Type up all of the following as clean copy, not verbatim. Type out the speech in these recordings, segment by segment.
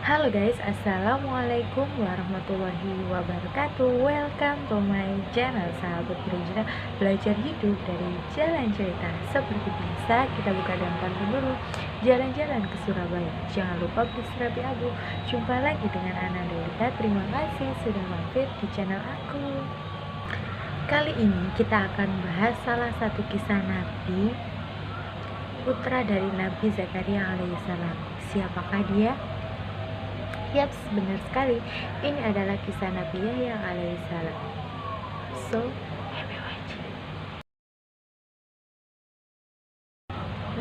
Halo guys, assalamualaikum warahmatullahi wabarakatuh. Welcome to my channel Sahabat Berhijrah Belajar Hidup dari Jalan Cerita. Seperti biasa, kita buka dan pantun dulu. Jalan-jalan ke Surabaya, jangan lupa berserapi abu. Jumpa lagi dengan Ana Delita. Terima kasih sudah mampir di channel aku. Kali ini kita akan bahas salah satu kisah Nabi, putra dari Nabi Zakaria alaihissalam. Siapakah dia? Yaps, benar sekali. Ini adalah kisah Nabi Yahya alaihissalam. So, let me watch.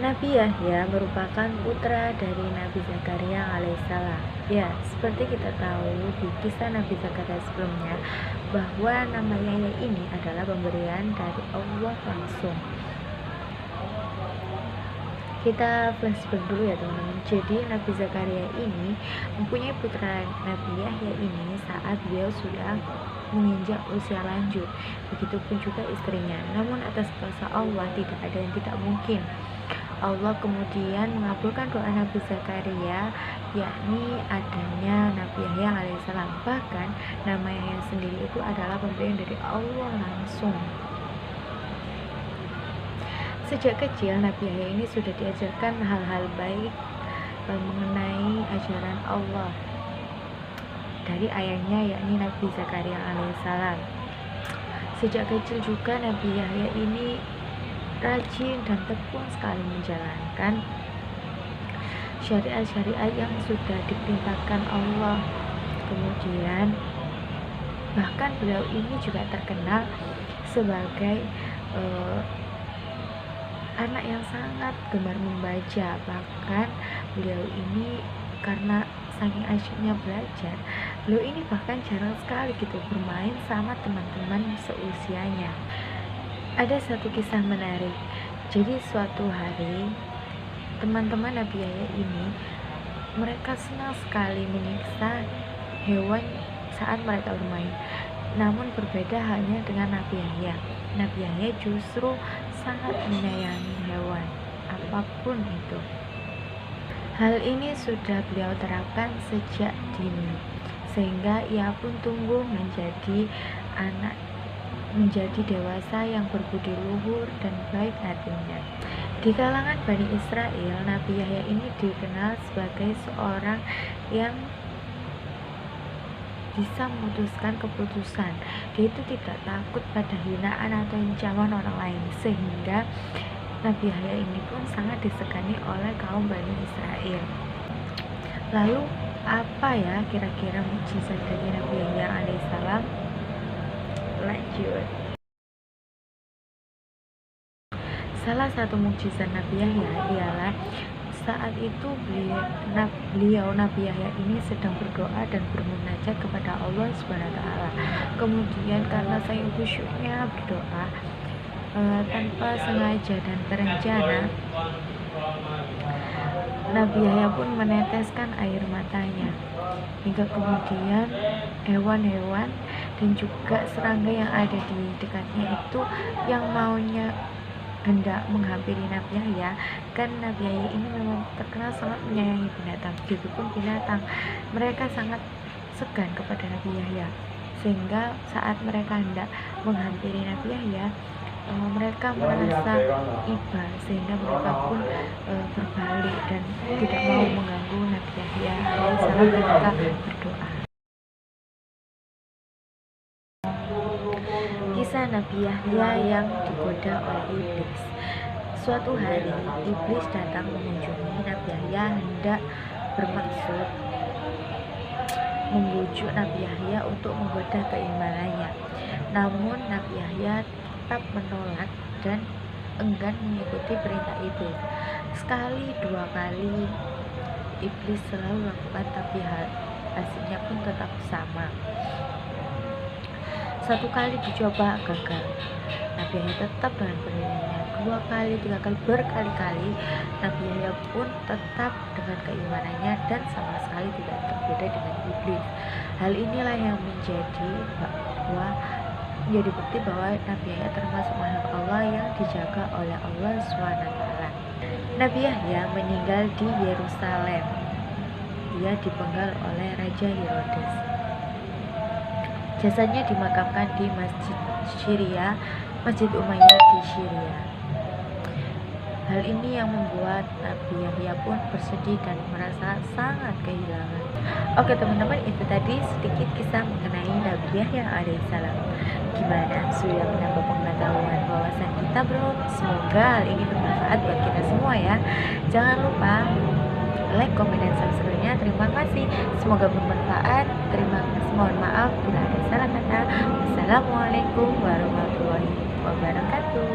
Nabi Yahya merupakan putra dari Nabi Zakaria alaihissalam. Ya, seperti kita tahu di kisah Nabi Zakaria sebelumnya, bahwa nama Yahya ini adalah pemberian dari Allah langsung. Kita flashback dulu ya teman-teman. Jadi Nabi Zakaria ini mempunyai putra Nabi Yahya ini saat beliau sudah menginjak usia lanjut. Begitupun juga istrinya. Namun atas kuasa Allah tidak ada yang tidak mungkin. Allah kemudian mengabulkan doa Nabi Zakaria, yakni adanya Nabi Yahya alaihissalam. Bahkan nama Yahya sendiri itu adalah pemberian dari Allah langsung. Sejak kecil Nabi Yahya ini sudah diajarkan hal-hal baik mengenai ajaran Allah dari ayahnya, yakni Nabi Zakaria alaihissalam. Sejak kecil juga Nabi Yahya ini rajin dan tekun sekali menjalankan syariat-syariat yang sudah diperintahkan Allah. Kemudian bahkan beliau ini juga terkenal sebagai anak yang sangat gemar membaca. Bahkan beliau ini karena saking asyiknya belajar, beliau ini bahkan jarang sekali gitu bermain sama teman-teman seusianya. Ada satu kisah menarik. Jadi suatu hari teman-teman Nabi Yahya ini mereka senang sekali menyiksa hewan saat mereka bermain. Namun berbeda halnya dengan Nabi Yahya. Nabi Yahya justru sangat menyayangi hewan, apapun itu. Hal ini sudah beliau terapkan sejak dini, sehingga ia pun tumbuh menjadi dewasa yang berbudi luhur dan baik hatinya. Di kalangan Bani Israel, Nabi Yahya ini dikenal sebagai seorang yang bisa memutuskan keputusan. Dia itu tidak takut pada hinaan atau ancaman orang lain, sehingga Nabi Yahya ini pun sangat disegani oleh kaum Bani Israel. Lalu apa ya kira-kira mukjizat dari Nabi Yahya alaihissalam? Lanjut. Salah satu mukjizat Nabi Yahya ialah saat itu beliau Nabi Yahya ini sedang berdoa dan bermunajat kepada Allah Subhanahu wa taala. Kemudian karena saking khusyuknya berdoa tanpa sengaja dan terencana, Nabi Yahya pun meneteskan air matanya. Hingga kemudian hewan-hewan dan juga serangga yang ada di dekatnya itu yang maunya hendak menghampiri Nabi Yahya, kan Nabi Yahya ini memang terkenal sangat menyayangi binatang. Begitupun binatang, mereka sangat segan kepada Nabi Yahya, sehingga saat mereka hendak menghampiri Nabi Yahya, mereka merasa iba, sehingga mereka pun berbalik dan tidak mau mengganggu Nabi Yahya alaihissalam ketika berdoa. Kisah Nabi Yahya yang digoda oleh iblis. Suatu hari iblis datang mengunjungi Nabi Yahya hendak bermaksud membujuk Nabi Yahya untuk menggoda keimanannya. Namun Nabi Yahya tetap menolak dan enggan mengikuti perintah iblis. Sekali dua kali iblis selalu melakukan, tapi hasilnya pun tetap sama. Satu kali dicoba gagal, Nabi Yahya tetap dengan pendiriannya. Dua kali, tiga kali, berkali-kali Nabi Yahya pun tetap dengan keimanannya dan sama sekali tidak berbeda dengan iblis. Hal inilah yang menjadi bukti bahwa Nabi Yahya termasuk makhluk Allah yang dijaga oleh Allah SWT. Nabi Yahya meninggal di Yerusalem. ia dipenggal oleh Raja Herodes. Jasadnya dimakamkan di Masjid Umayyah di Syria. Hal ini yang membuat Nabi Yahya pun bersedih dan merasa sangat kehilangan. Oke teman-teman, itu tadi sedikit kisah mengenai Nabi Yahya alaihissalam. Gimana? Sudah menambah pengetahuan wawasan kita belum? Semoga hal ini bermanfaat buat kita semua ya. Jangan lupa like, komen, dan subscribe-nya. Terima kasih. Semoga bermanfaat. Terima kasih. Mohon maaf bila ada salah kata. Wassalamualaikum warahmatullahi wabarakatuh.